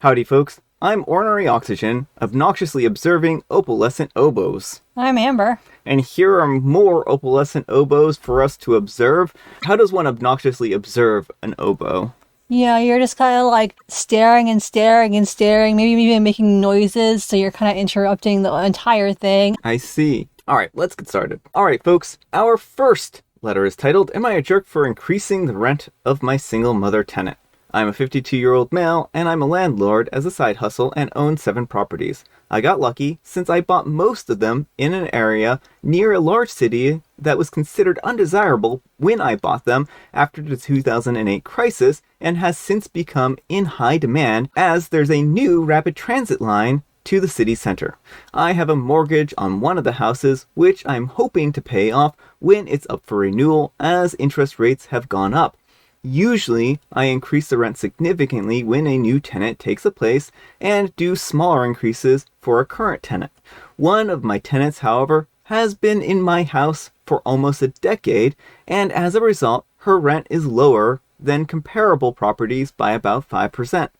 Howdy folks, I'm Ornery Oxygen, obnoxiously observing opalescent oboes. I'm Amber. And here are more opalescent oboes for us to observe. How does one obnoxiously observe an oboe? Yeah, you're just kind of like staring and staring and staring, maybe even making noises, so you're kind of interrupting the entire thing. I see. Alright, let's get started. Alright folks, our first letter is titled, Am I a Jerk for Increasing the Rent of My Single Mother Tenant? I'm a 52-year-old male, and I'm a landlord as a side hustle and own 7 properties. I got lucky since I bought most of them in an area near a large city that was considered undesirable when I bought them after the 2008 crisis and has since become in high demand as there's a new rapid transit line to the city center. I have a mortgage on one of the houses, which I'm hoping to pay off when it's up for renewal as interest rates have gone up. Usually, I increase the rent significantly when a new tenant takes a place and do smaller increases for a current tenant. One of my tenants, however, has been in my house for almost a decade, and as a result, her rent is lower than comparable properties by about 5%.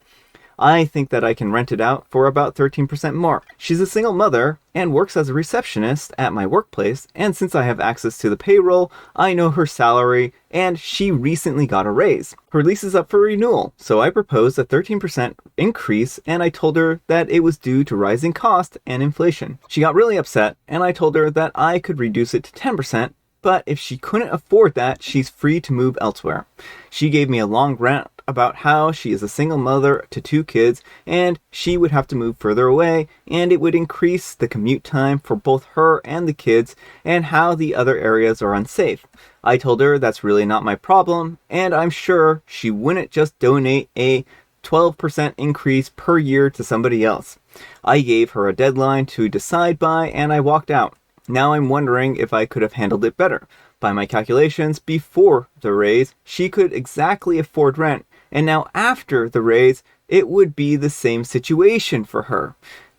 I think that I can rent it out for about 13% more. She's a single mother and works as a receptionist at my workplace, and since I have access to the payroll, I know her salary, and she recently got a raise. Her lease is up for renewal, so I proposed a 13% increase, and I told her that it was due to rising cost and inflation. She got really upset, and I told her that I could reduce it to 10%, but if she couldn't afford that, she's free to move elsewhere. She gave me a long rant about how she is a single mother to 2 kids and she would have to move further away and it would increase the commute time for both her and the kids and how the other areas are unsafe. I told her that's really not my problem and I'm sure she wouldn't just donate a 12% increase per year to somebody else. I gave her a deadline to decide by and I walked out. Now I'm wondering if I could have handled it better. By my calculations, before the raise, she could exactly afford rent, and now after the raise, it would be the same situation for her.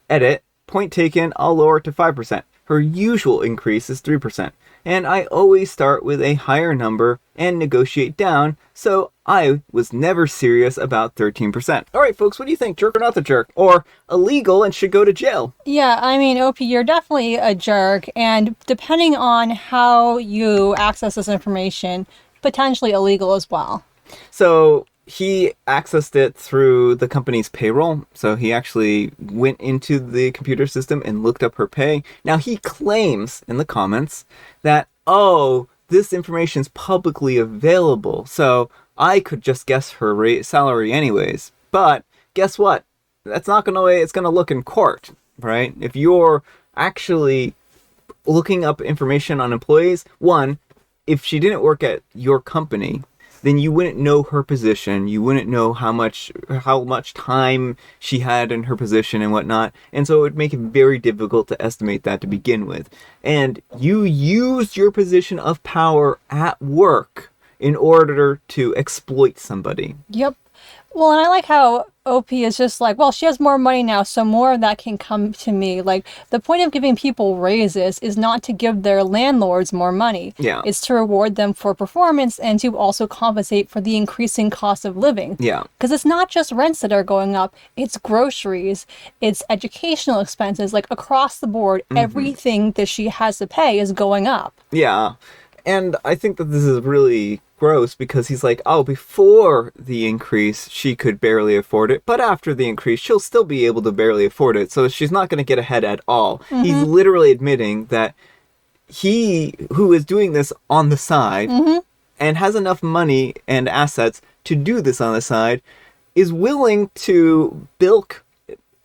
Edit, point taken, I'll lower it to 5%. Her usual increase is 3%, and I always start with a higher number and negotiate down, so I was never serious about 13%. Alright folks, what do you think? Jerk or not the jerk? Or illegal and should go to jail? Yeah, I mean, OP, you're definitely a jerk, and depending on how you access this information, potentially illegal as well. So he accessed it through the company's payroll. So he actually went into the computer system and looked up her pay. Now he claims in the comments that, oh, this information is publicly available, so I could just guess her salary anyways. But guess what? That's not going to way it's going to look in court, right? If you're actually looking up information on employees, one, if she didn't work at your company, then you wouldn't know her position. You wouldn't know how much time she had in her position and whatnot. And so it would make it very difficult to estimate that to begin with. And you used your position of power at work in order to exploit somebody. Yep. Well, and I like how OP is just like, well, she has more money now, so more of that can come to me. Like, the point of giving people raises is not to give their landlords more money. Yeah. It's to reward them for performance and to also compensate for the increasing cost of living. Yeah. Because it's not just rents that are going up, it's groceries, it's educational expenses, like across the board, everything that she has to pay is going up. Yeah. And I think that this is really gross because he's like, oh, before the increase, she could barely afford it. But after the increase, she'll still be able to barely afford it. So she's not going to get ahead at all. He's literally admitting that he, who is doing this on the side and has enough money and assets to do this on the side, is willing to bilk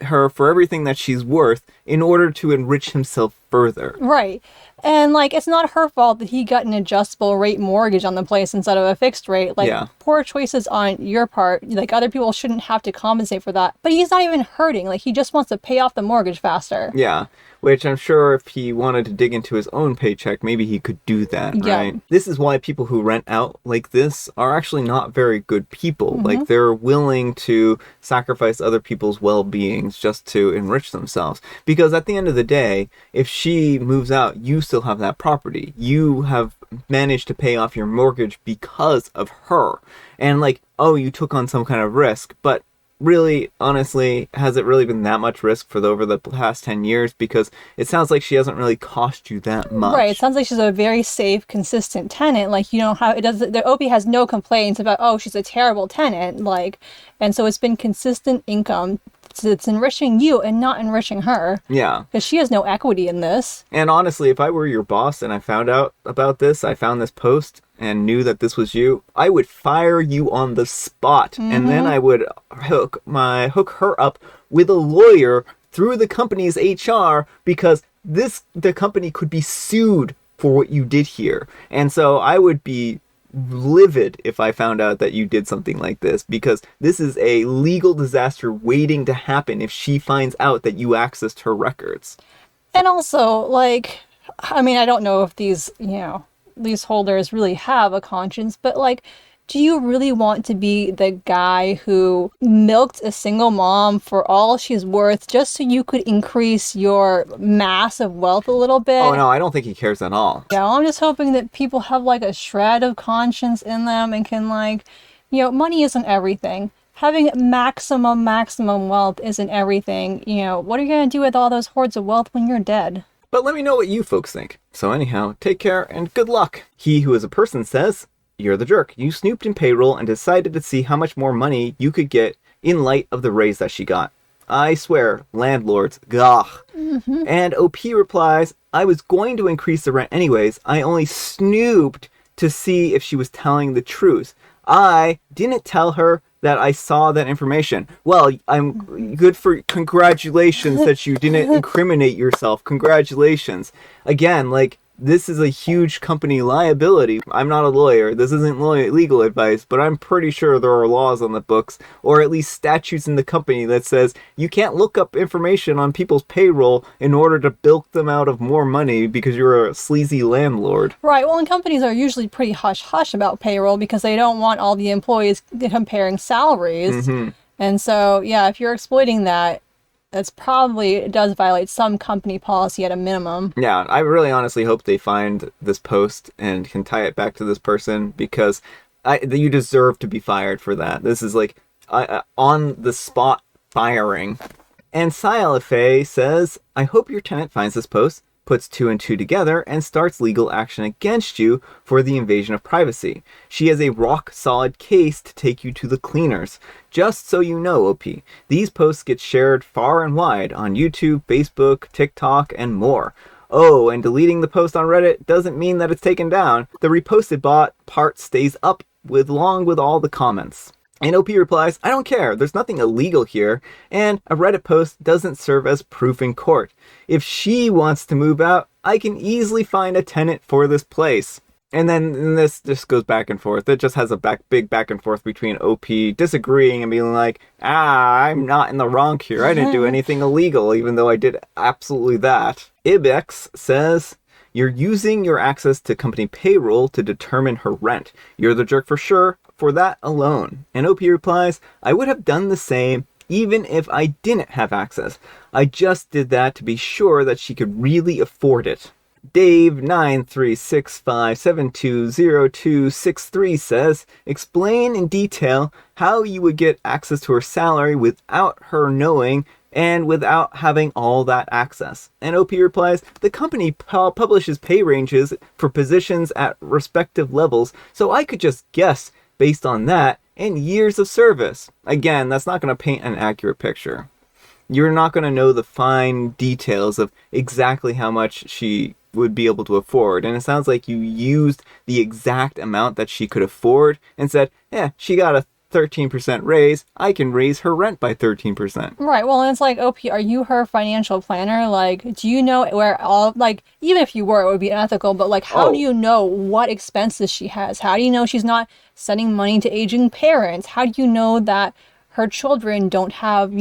her for everything that she's worth in order to enrich himself further. Right. And, like, it's not her fault that he got an adjustable rate mortgage on the place instead of a fixed rate. Like, poor choices on your part. Like, other people shouldn't have to compensate for that. But he's not even hurting. Like, he just wants to pay off the mortgage faster. Yeah. Which I'm sure if he wanted to dig into his own paycheck, maybe he could do that, right? Yeah. This is why people who rent out like this are actually not very good people. Like, they're willing to sacrifice other people's well-beings just to enrich themselves. Because at the end of the day, if she moves out, you still have that property. You have managed to pay off your mortgage because of her. And like, oh, you took on some kind of risk, but really, honestly, has it really been that much risk for over the past 10 years? Because it sounds like she hasn't really cost you that much. Right. It sounds like she's a very safe, consistent tenant. Like, you know how it does. The OP has no complaints about, oh, she's a terrible tenant. Like, and so it's been consistent income. It's enriching you and not enriching her. Yeah. Because she has no equity in this. And honestly, if I were your boss and I found out about this, I found this post and knew that this was you, I would fire you on the spot. Mm-hmm. And then I would hook her up with a lawyer through the company's HR, because the company could be sued for what you did here. And so I would be livid if I found out that you did something like this, because this is a legal disaster waiting to happen if she finds out that you accessed her records. And also, like, I mean, I don't know if these leaseholders really have a conscience, but like, do you really want to be the guy who milked a single mom for all she's worth just so you could increase your mass of wealth a little bit? Oh, no, I don't think he cares at all. Yeah, I'm just hoping that people have like a shred of conscience in them and can money isn't everything. Having maximum wealth isn't everything. What are you going to do with all those hordes of wealth when you're dead? But let me know what you folks think. So anyhow, take care and good luck. He who is a person says, you're the jerk. You snooped in payroll and decided to see how much more money you could get in light of the raise that she got. I swear, landlords, gah. Mm-hmm. And OP replies, I was going to increase the rent anyways. I only snooped to see if she was telling the truth. I didn't tell her that I saw that information. Well, I'm good for congratulations that you didn't incriminate yourself. Congratulations. Again, like, this is a huge company liability. I'm not a lawyer. This isn't legal advice, but I'm pretty sure there are laws on the books, or at least statutes in the company that says you can't look up information on people's payroll in order to bilk them out of more money because you're a sleazy landlord. Right. Well, and companies are usually pretty hush-hush about payroll because they don't want all the employees comparing salaries. Mm-hmm. And so, yeah, if you're exploiting that, it does violate some company policy at a minimum. Yeah, I really honestly hope they find this post and can tie it back to this person, because you deserve to be fired for that. This is like on the spot firing. And Sialafe says, I hope your tenant finds this post, puts 2 and 2 together, and starts legal action against you for the invasion of privacy. She has a rock-solid case to take you to the cleaners. Just so you know, OP, these posts get shared far and wide on YouTube, Facebook, TikTok, and more. Oh, and deleting the post on Reddit doesn't mean that it's taken down. The reposted part stays up along with all the comments. And OP replies, I don't care, there's nothing illegal here, and a Reddit post doesn't serve as proof in court. If she wants to move out, I can easily find a tenant for this place. And then this just goes back and forth. It just has a big back and forth between OP disagreeing and being like, I'm not in the wrong here, I didn't do anything illegal, even though I did absolutely that. Ibex says, you're using your access to company payroll to determine her rent. You're the jerk for sure, for that alone. And OP replies, I would have done the same even if I didn't have access. I just did that to be sure that she could really afford it. Dave9365720263 says, explain in detail how you would get access to her salary without her knowing and without having all that access. And OP replies, the company publishes pay ranges for positions at respective levels, so I could just guess based on that and years of service. Again, that's not going to paint an accurate picture. You're not going to know the fine details of exactly how much she would be able to afford. And it sounds like you used the exact amount that she could afford and said, she got a 13% raise, I can raise her rent by 13%. Right. Well, and it's like, OP, are you her financial planner? Like, do you know where even if you were, it would be unethical, but like, how do you know what expenses she has? How do you know she's not sending money to aging parents? How do you know that her children don't have,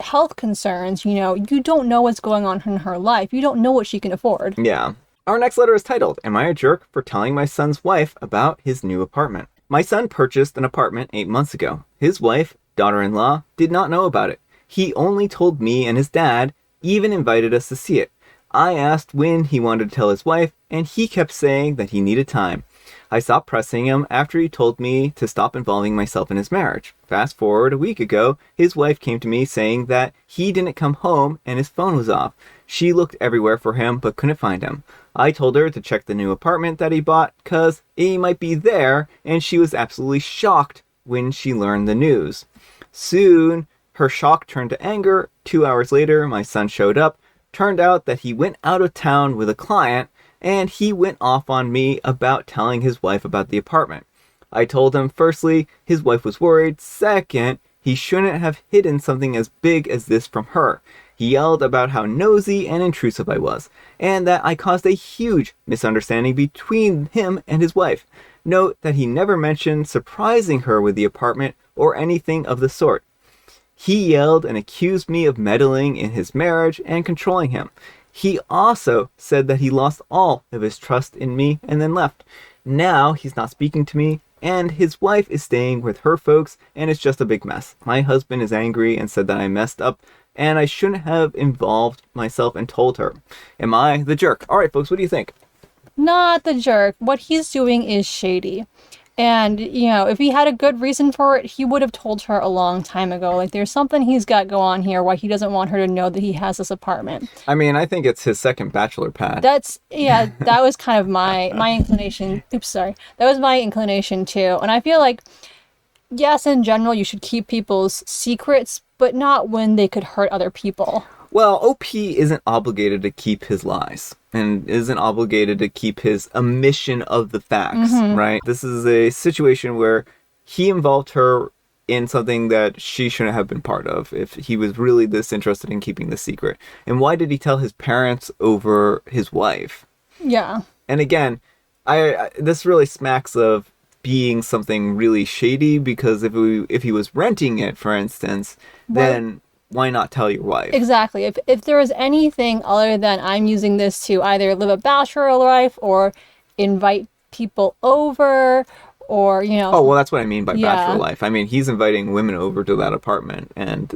health concerns? You don't know what's going on in her life. You don't know what she can afford. Yeah. Our next letter is titled, Am I a Jerk for Telling My Son's Wife About His New Apartment? My son purchased an apartment 8 months ago. His wife, daughter-in-law, did not know about it. He only told me and his dad, even invited us to see it. I asked when he wanted to tell his wife, and he kept saying that he needed time. I stopped pressing him after he told me to stop involving myself in his marriage. Fast forward a week ago, his wife came to me saying that he didn't come home and his phone was off. She looked everywhere for him but couldn't find him. I told her to check the new apartment that he bought because he might be there, and she was absolutely shocked when she learned the news. Soon, her shock turned to anger. 2 hours later, my son showed up. Turned out that he went out of town with a client, and he went off on me about telling his wife about the apartment. I told him, firstly, his wife was worried. Second, he shouldn't have hidden something as big as this from her. He yelled about how nosy and intrusive I was, and that I caused a huge misunderstanding between him and his wife. Note that he never mentioned surprising her with the apartment or anything of the sort. He yelled and accused me of meddling in his marriage and controlling him. He also said that he lost all of his trust in me and then left. Now he's not speaking to me, and his wife is staying with her folks, and it's just a big mess. My husband is angry and said that I messed up, and I shouldn't have involved myself and told her. Am I the jerk? All right, folks, what do you think? Not the jerk. What he's doing is shady. And, if he had a good reason for it, he would have told her a long time ago. Like, there's something he's got go on here why he doesn't want her to know that he has this apartment. I mean, I think it's his second bachelor pad. That was kind of my inclination. Oops, sorry. That was my inclination, too. And I feel like, yes, in general, you should keep people's secrets, but not when they could hurt other people. Well, OP isn't obligated to keep his lies and isn't obligated to keep his omission of the facts, right? This is a situation where he involved her in something that she shouldn't have been part of if he was really this interested in keeping the secret. And why did he tell his parents over his wife? Yeah. And again, this really smacks of being something really shady, because if he was renting it, for instance, then why not tell your wife? Exactly. If there was anything other than I'm using this to either live a bachelor life or invite people over or, Oh, well, that's what I mean by bachelor life. I mean, he's inviting women over to that apartment and,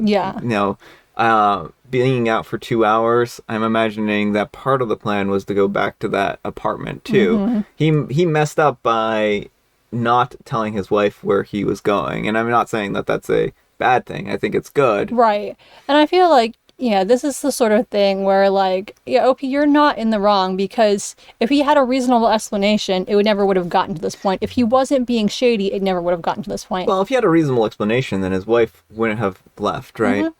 being out for 2 hours, I'm imagining that part of the plan was to go back to that apartment too. He messed up by not telling his wife where he was going. And I'm not saying that that's a bad thing. I think it's good. Right. And I feel like, this is the sort of thing where, like, OP, you're not in the wrong, because if he had a reasonable explanation, it would have gotten to this point. If he wasn't being shady, it never would have gotten to this point. Well, if he had a reasonable explanation, then his wife wouldn't have left, right?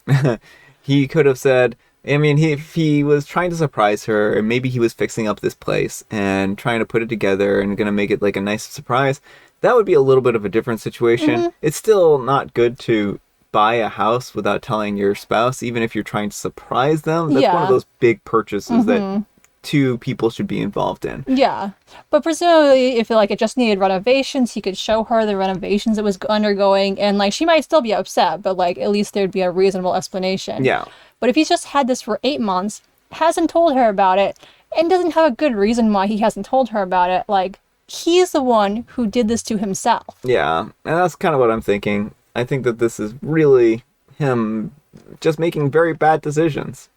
He could have said, if he was trying to surprise her, and maybe he was fixing up this place and trying to put it together and going to make it like a nice surprise, that would be a little bit of a different situation. It's still not good to buy a house without telling your spouse, even if you're trying to surprise them. That's one of those big purchases that two people should be involved in. Yeah. But presumably, if it just needed renovations, he could show her the renovations it was undergoing, and she might still be upset, but at least there'd be a reasonable explanation. Yeah. But if he's just had this for 8 months, hasn't told her about it, and doesn't have a good reason why he hasn't told her about it, he's the one who did this to himself. Yeah, and that's kind of what I'm thinking. I think that this is really him just making very bad decisions.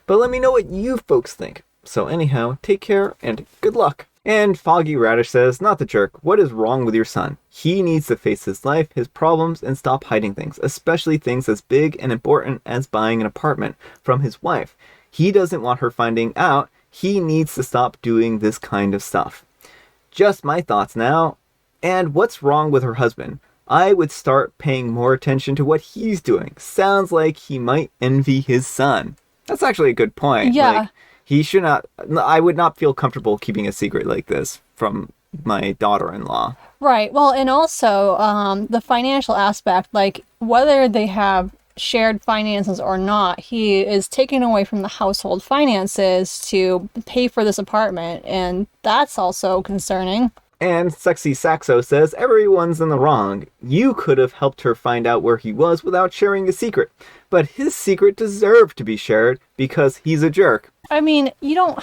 But let me know what you folks think. So anyhow, take care and good luck. And Foggy Radish says, not the jerk, what is wrong with your son? He needs to face his life, his problems, and stop hiding things, especially things as big and important as buying an apartment from his wife. He doesn't want her finding out. He needs to stop doing this kind of stuff. Just my thoughts now. And what's wrong with her husband? I would start paying more attention to what he's doing. Sounds like he might envy his son. That's actually a good point. Yeah. He should not... I would not feel comfortable keeping a secret like this from my daughter-in-law. Right. Well, and also the financial aspect, whether they have shared finances or not, he is taking away from the household finances to pay for this apartment, and that's also concerning. And Sexy Saxo says, everyone's in the wrong. You could have helped her find out where he was without sharing the secret. but his secret deserved to be shared because he's a jerk. I mean, you don't.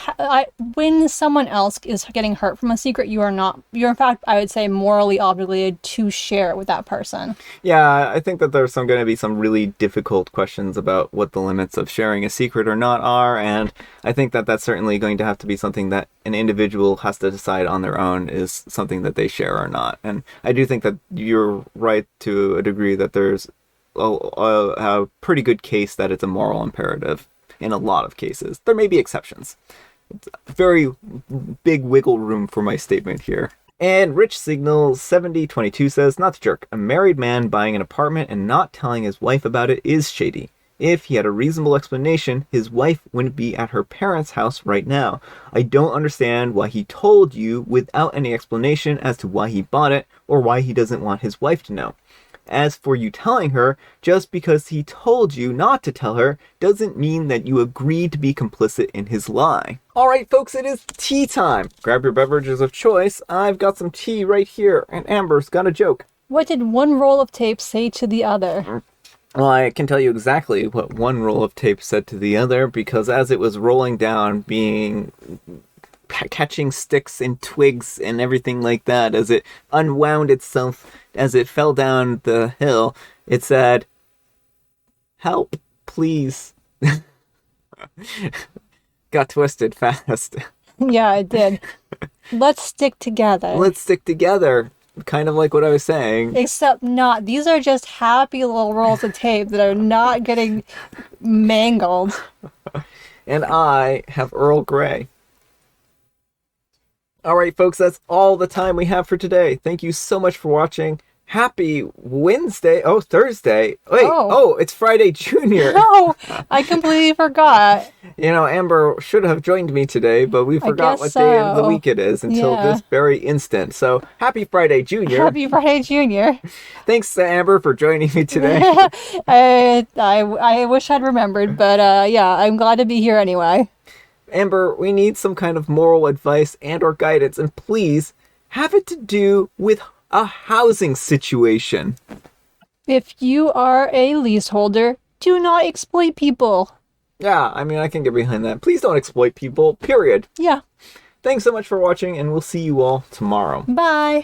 When someone else is getting hurt from a secret, you are not. You're in fact, I would say, morally obligated to share it with that person. Yeah, I think that there's going to be some really difficult questions about what the limits of sharing a secret or not are, and I think that that's certainly going to have to be something that an individual has to decide on their own is something that they share or not. And I do think that you're right to a degree that there's a pretty good case that it's a moral imperative. In a lot of cases. There may be exceptions. It's very big wiggle room for my statement here. And Rich Signal 7022 says, not to jerk. A married man buying an apartment and not telling his wife about it is shady. If he had a reasonable explanation, his wife wouldn't be at her parents' house right now. I don't understand why he told you without any explanation as to why he bought it or why he doesn't want his wife to know. As for you telling her, just because he told you not to tell her doesn't mean that you agreed to be complicit in his lie. Alright folks, it is tea time. Grab your beverages of choice. I've got some tea right here, and Amber's got a joke. What did one roll of tape say to the other? Well, I can tell you exactly what one roll of tape said to the other, because as it was rolling down, catching sticks and twigs and everything like that, as it unwound itself, as it fell down the hill, it said, "Help, please." Got twisted fast. Yeah, it did. Let's stick together. Let's stick together. Kind of like what I was saying. Except not. These are just happy little rolls of tape that are not getting mangled. And I have Earl Grey. Alright folks, that's all the time we have for today. Thank you so much for watching. Happy Wednesday. Oh, Thursday. Wait, it's Friday Junior. No, I completely forgot. You know, Amber should have joined me today, but we forgot what day of the week it is until this very instant. So, happy Friday Junior. Happy Friday Junior. Thanks to Amber for joining me today. I wish I'd remembered, but yeah, I'm glad to be here anyway. Amber, we need some kind of moral advice and or guidance, and please have it to do with a housing situation. If you are a leaseholder, do not exploit people. Yeah, I mean, I can get behind that. Please don't exploit people, period. Yeah. Thanks so much for watching, and we'll see you all tomorrow. Bye.